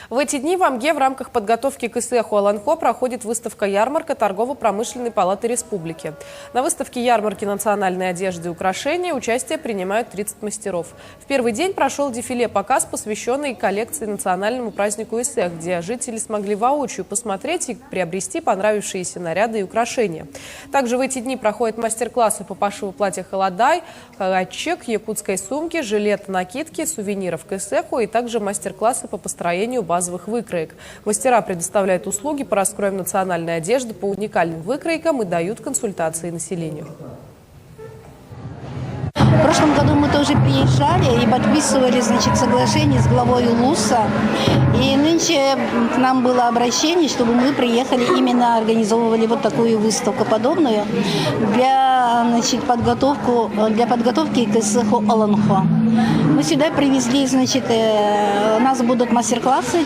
В эти дни в Амге в рамках подготовки к ИСЭХу Аланхо проходит выставка-ярмарка Торгово-промышленной палаты республики. На выставке ярмарки национальной одежды и украшений участие принимают 30 мастеров. В первый день прошел дефиле-показ, посвященный коллекции национальному празднику ИСЭХ, где жители смогли воочию посмотреть и приобрести понравившиеся наряды и украшения. Также в эти дни проходят мастер-классы по пошиву платья «Холодай», «Халатчик», якутской сумки, жилет, накидки, сувениров к ИСЭХу и также мастер-классы по построению базовых выкроек. Мастера предоставляют услуги по раскроям национальной одежды по уникальным выкройкам и дают консультации населению. В прошлом году мы тоже приезжали и подписывали, соглашение с главой ЛУСа. И нынче к нам было обращение, чтобы мы приехали, именно организовывали вот такую выставку подобную для подготовки к ИСЭХу Аланхо. Мы сюда привезли, у нас будут мастер-классы.